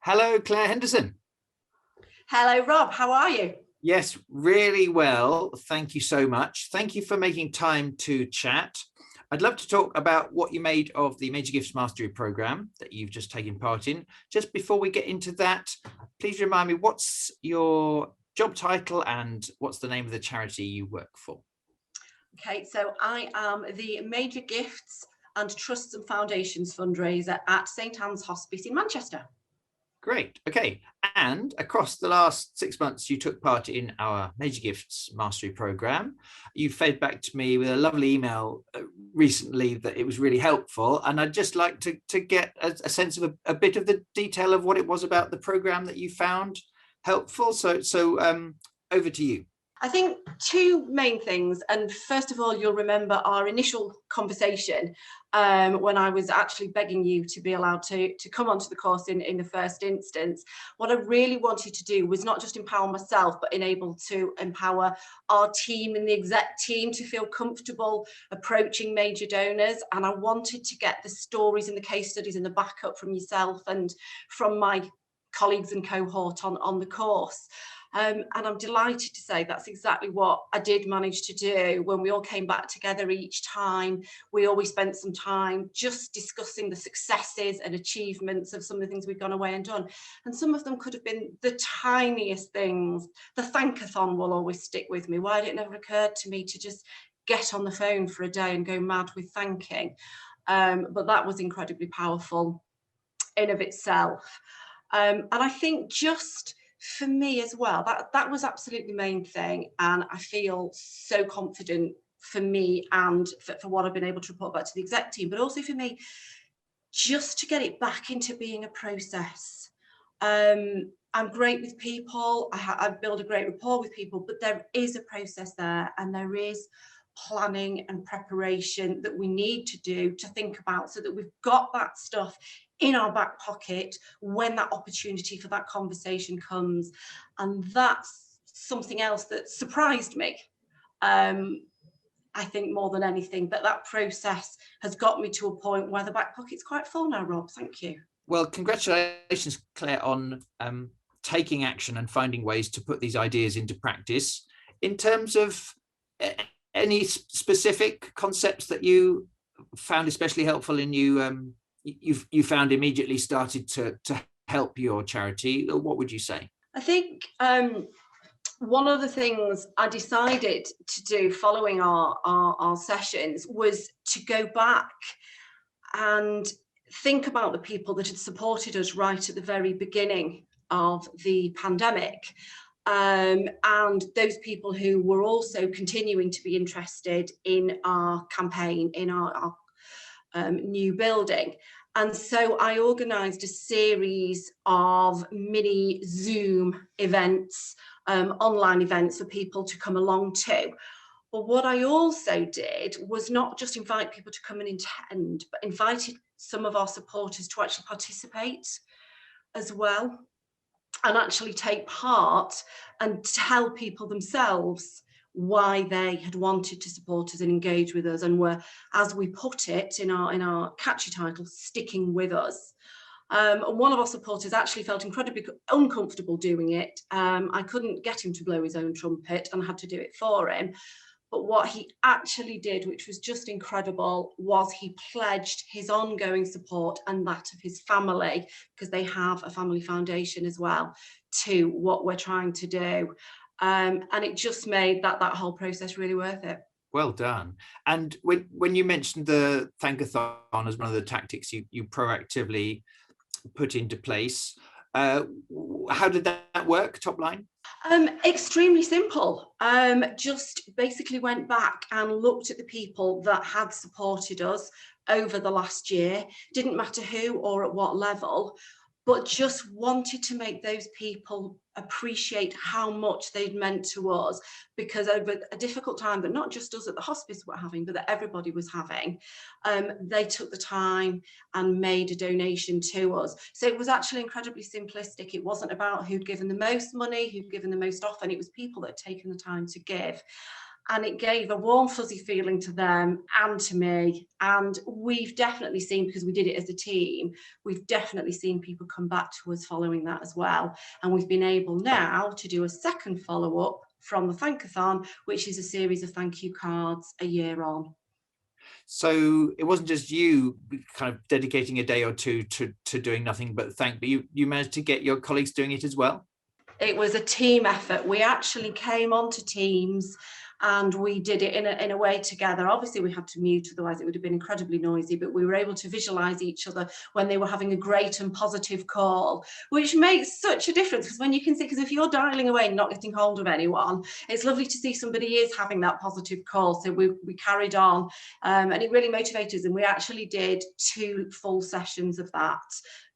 Hello, Claire Henderson. Hello, Rob. How are you? Yes, really well. Thank you so much. Thank you for making time to chat. I'd love to talk about what you made of the Major Gifts Mastery program that you've just taken part in. Just before we get into that, please remind me, what's your job title and what's the name of the charity you work for? Okay, so I am the Major Gifts and Trusts and Foundations fundraiser at St Anne's Hospice in Manchester. Great. Okay. And across the last 6 months, you took part in our Major Gifts Mastery program. You fed back to me with a lovely email recently that it was really helpful. And I'd just like to get a sense of a bit of the detail of what it was about the program that you found helpful. So over to you. I think two main things, and first of all, you'll remember our initial conversation when I was actually begging you to be allowed to come onto the course in the first instance. What I really wanted to do was not just empower myself, but enable to empower our team and the exec team to feel comfortable approaching major donors. And I wanted to get the stories and the case studies and the backup from yourself and from my colleagues and cohort on the course. And I'm delighted to say that's exactly what I did manage to do. When we all came back together each time, we always spent some time just discussing the successes and achievements of some of the things we've gone away and done. And some of them could have been the tiniest things. The thankathon will always stick with me. Why it never occurred to me to just get on the phone for a day and go mad with thanking. But that was incredibly powerful in of itself. And I think just for me as well, that was absolutely the main thing. And I feel so confident for me and for what I've been able to report back to the exec team, but also for me, just to get it back into being a process. I'm great with people. I build a great rapport with people, but there is a process there, and there is planning and preparation that we need to do to think about so that we've got that stuff in our back pocket when that opportunity for that conversation comes. And that's something else that surprised me. I think more than anything, but that process has got me to a point where the back pocket's quite full now, Rob. Thank you. Well, congratulations, Claire, on taking action and finding ways to put these ideas into practice. In terms of any specific concepts that you found especially helpful and you found immediately started to help your charity, what would you say? I think one of the things I decided to do following our sessions was to go back and think about the people that had supported us right at the very beginning of the pandemic. And those people who were also continuing to be interested in our campaign, in our new building. And so I organised a series of mini Zoom events, online events for people to come along to. But what I also did was not just invite people to come and attend, but invited some of our supporters to actually participate as well, and actually take part and tell people themselves why they had wanted to support us and engage with us and were, as we put it in our catchy title, sticking with us. One of our supporters actually felt incredibly uncomfortable doing it. I couldn't get him to blow his own trumpet and I had to do it for him. But what he actually did, which was just incredible, was he pledged his ongoing support and that of his family, because they have a family foundation as well, to what we're trying to do. And it just made that whole process really worth it. Well done. And when you mentioned the thankathon as one of the tactics you proactively put into place, how did that work, top line? Extremely simple. Just basically went back and looked at the people that had supported us over the last year. Didn't matter who or at what level, but just wanted to make those people appreciate how much they'd meant to us, because over a difficult time that not just us at the hospice were having, but that everybody was having, they took the time and made a donation to us. So it was actually incredibly simplistic. It wasn't about who'd given the most money, who'd given the most often. It was people that had taken the time to give. And it gave a warm, fuzzy feeling to them and to me. And we've definitely seen, because we did it as a team, we've definitely seen people come back to us following that as well. And we've been able now to do a second follow-up from the Thankathon, which is a series of thank you cards a year on. So it wasn't just you kind of dedicating a day or two to doing nothing but thank, but you managed to get your colleagues doing it as well? It was a team effort. We actually came onto Teams and we did it in a way together. Obviously, we had to mute, otherwise it would have been incredibly noisy, but we were able to visualize each other when they were having a great and positive call, which makes such a difference, because when you can see, because if you're dialing away and not getting hold of anyone, it's lovely to see somebody is having that positive call. So we carried on, and it really motivated us. And we actually did 2 full sessions of that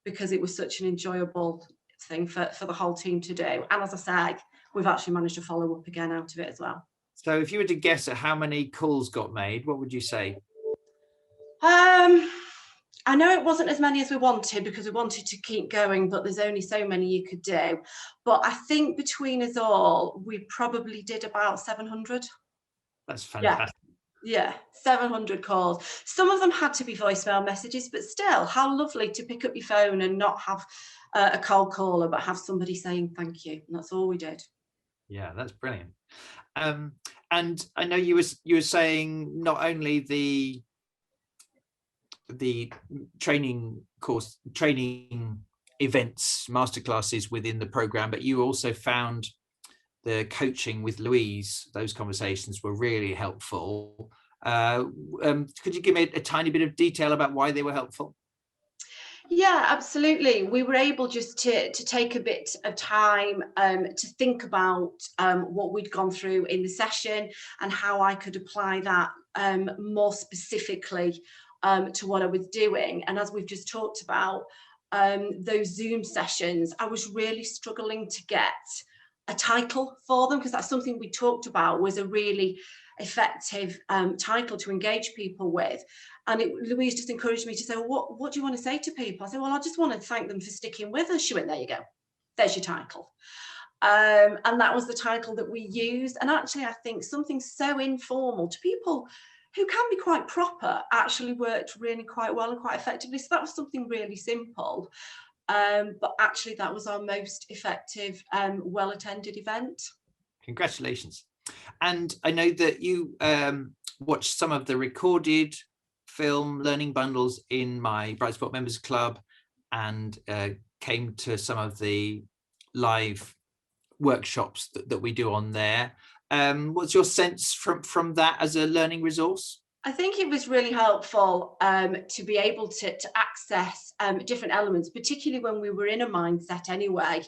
because it was such an enjoyable thing for the whole team to do. And as I say, we've actually managed to follow up again out of it as well. So if you were to guess at how many calls got made, what would you say? I know it wasn't as many as we wanted, because we wanted to keep going, but there's only so many you could do. But I think between us all, we probably did about 700. That's fantastic. Yeah, 700 calls. Some of them had to be voicemail messages, but still, how lovely to pick up your phone and not have a cold caller, but have somebody saying thank you. And that's all we did. Yeah, that's brilliant. And I know you were saying not only the training events, masterclasses within the program, but you also found the coaching with Louise, those conversations were really helpful. Could you give me a tiny bit of detail about why they were helpful? Yeah, absolutely. We were able just to take a bit of time to think about what we'd gone through in the session and how I could apply that more specifically to what I was doing. And as we've just talked about, those Zoom sessions, I was really struggling to get a title for them, because that's something we talked about was a really effective title to engage people with. And Louise just encouraged me to say, well, what do you want to say to people? I said, well, I just want to thank them for sticking with us. She went, there you go. There's your title. And that was the title that we used. And actually, I think something so informal to people who can be quite proper actually worked really quite well and quite effectively. So that was something really simple. But actually, that was our most effective, well-attended event. Congratulations. And I know that you watched some of the recorded film learning bundles in my Bright Spot Members Club, and came to some of the live workshops that we do on there. What's your sense from that as a learning resource? I think it was really helpful to be able to access different elements, particularly when we were in a mindset anyway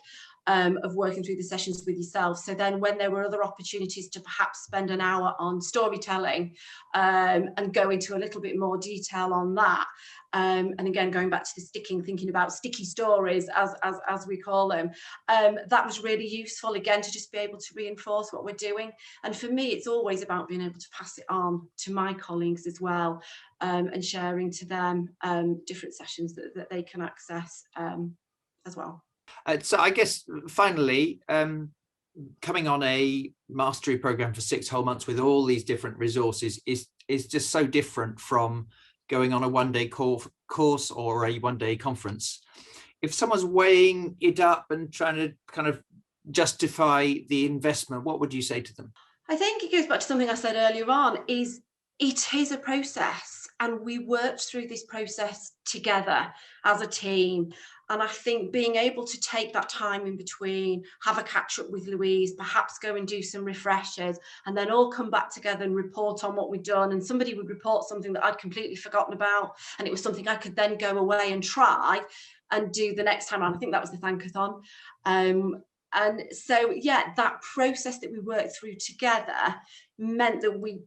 of working through the sessions with yourself. So then when there were other opportunities to perhaps spend an hour on storytelling and go into a little bit more detail on that. And again, going back to the thinking about sticky stories, as we call them, that was really useful, again, to just be able to reinforce what we're doing. And for me, it's always about being able to pass it on to my colleagues as well, and sharing to them different sessions that they can access as well. So I guess finally, coming on a mastery program for 6 whole months with all these different resources is just so different from going on a one-day course or a one-day conference. If someone's weighing it up and trying to kind of justify the investment, what would you say to them? I think it goes back to something I said earlier on, is it is a process, and we worked through this process together as a team. And I think being able to take that time in between, have a catch up with Louise, perhaps go and do some refreshers, and then all come back together and report on what we've done. And somebody would report something that I'd completely forgotten about, and it was something I could then go away and try and do the next time around. I think that was the Thankathon. And so, yeah, that process that we worked through together meant that we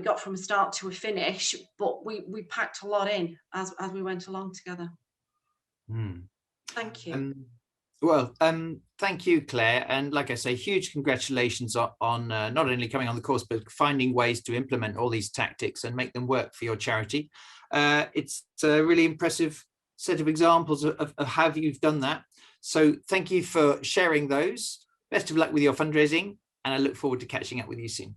got from a start to a finish, but we packed a lot in as we went along together. Thank you. Thank you, Claire. And like I say, huge congratulations on not only coming on the course, but finding ways to implement all these tactics and make them work for your charity. It's a really impressive set of examples of how you've done that. So thank you for sharing those. Best of luck with your fundraising, and I look forward to catching up with you soon.